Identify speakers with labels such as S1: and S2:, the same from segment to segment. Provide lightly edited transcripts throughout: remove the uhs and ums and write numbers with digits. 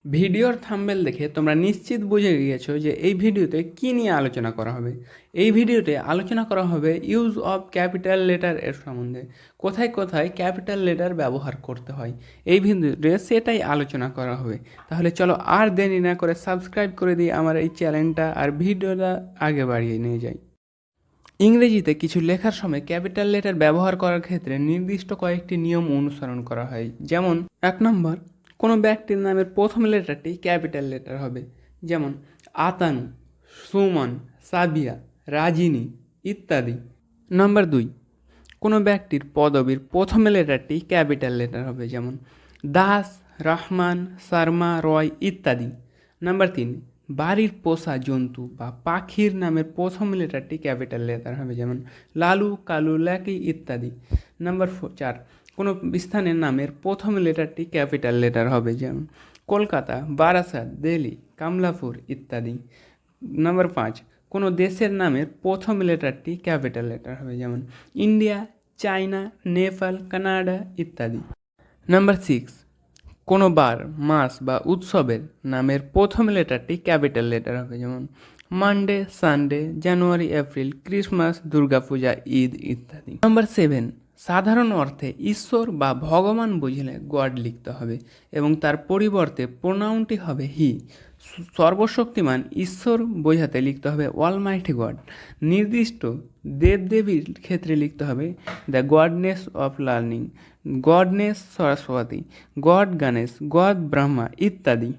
S1: ভিডিওর থাম্বনেল দেখে তোমরা নিশ্চিত বুঝে গিয়েছো যে এই ভিডিওতে কী নিয়ে আলোচনা করা হবে। এই ভিডিওতে আলোচনা করা হবে ইউজ অফ ক্যাপিটাল লেটার এর সম্বন্ধে, কোথায় কোথায় ক্যাপিটাল লেটার ব্যবহার করতে হয় এই ভিডিওতে সেটাই আলোচনা করা হবে। তাহলে চলো আর দেরি না করে সাবস্ক্রাইব করে দিই আমার এই চ্যানেলটা আর ভিডিওটা আগে বাড়িয়ে নিয়ে যাই। ইংরেজিতে কিছু লেখার সময় ক্যাপিটাল লেটার ব্যবহার করার ক্ষেত্রে নির্দিষ্ট কয়েকটি নিয়ম অনুসরণ করা হয়। যেমন 1 নম্বর, কোনো ব্যক্তির নামের প্রথম লেটারটি ক্যাপিটাল লেটার হবে, যেমন আতানু, সুমন, সাবিয়া, রাজিনী ইত্যাদি। নাম্বার 2, কোনো ব্যক্তির পদবীর প্রথম লেটারটি ক্যাপিটাল লেটার হবে, যেমন দাস, রহমান, শর্মা, রয় ইত্যাদি। নাম্বার 3, বাড়ির পোষা জন্তু বা পাখির নামের প্রথম লেটারটি ক্যাপিটাল লেটার হবে, যেমন লালু, কালু, ল্যাকি ইত্যাদি। নাম্বার 4, কোনো স্থানের নামের প্রথম লেটারটি ক্যাপিটাল লেটার হবে, যেমন কলকাতা, বারাসাত, দিল্লি, কমলাপুর ইত্যাদি। নাম্বার 5, কোনো দেশের নামের প্রথম লেটারটি ক্যাপিটাল লেটার হবে, যেমন ইন্ডিয়া, চায়না, নেপাল, কানাডা ইত্যাদি। নাম্বার 6, কোনো বার, মাস বা উৎসবের নামের প্রথম লেটারটি ক্যাপিটাল লেটার হবে, যেমন মানডে, সানডে, জানুয়ারি, এপ্রিল, ক্রিসমাস, দুর্গাপূজা, ঈদ ইত্যাদি। নাম্বার 7, সাধারণ অর্থে ঈশ্বর বা ভগবান বুঝলে গড লিখতে হবে এবং তার পরিবর্তে প্রোনাউনটি হবে হি। সর্বশক্তিমান ঈশ্বর বোঝাতে লিখতে হবে অলমাইটি গড। নির্দিষ্ট দেবদেবীর ক্ষেত্রে লিখতে হবে the goodness of learning, goodness Saraswati, god Ganesh, god Brahma ইত্যাদি।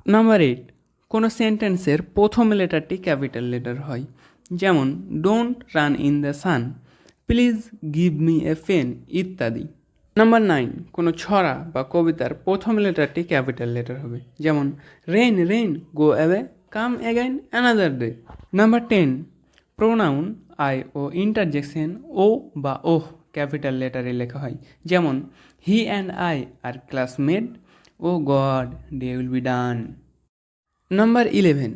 S1: নাম্বার 8, কোনো সেন্টেন্সের প্রথম লেটারটি ক্যাপিটাল লেটার হয়, যেমন don't run in the sun, please give me a pen ইত্যাদি। নাম্বার 9, কোনো ছড়া বা কবিতার প্রথম লেটারটি ক্যাপিটাল লেটার হবে, যেমন rain rain go away come again another day. Number 10, pronoun I ও ইন্টারজেকশন ও বা ওহ ক্যাপিটাল লেটারে লেখা হয়, যেমন he and I are classmate, O God thy will be done. Number 11,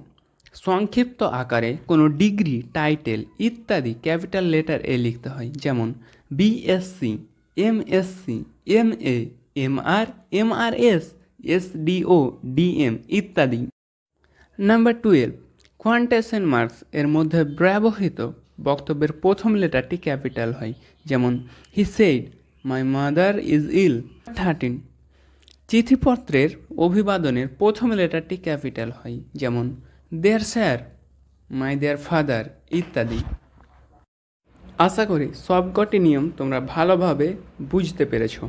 S1: সংক্ষিপ্ত আকারে কোনো ডিগ্রি, টাইটেল ইত্যাদি ক্যাপিটাল লেটার এ লিখতে হয়, যেমন BSc, MSc, MA, MR, MRS, SDO, DM ইত্যাদি। নাম্বার 12, কোয়ান্টেশন মার্কস এর মধ্যে ব্যবহৃত বক্তব্যের প্রথম লেটারটি ক্যাপিটাল হয়, যেমন he said my mother is ill. 13, চিঠিপত্রের অভিবাদনের প্রথম লেটারটি ক্যাপিটাল হয়, যেমন দেয়ার স্যার, মাই দেয়ার ফাদার ইত্যাদি। আশা করি সবকটি নিয়ম তোমরা ভালোভাবে বুঝতে পেরেছো।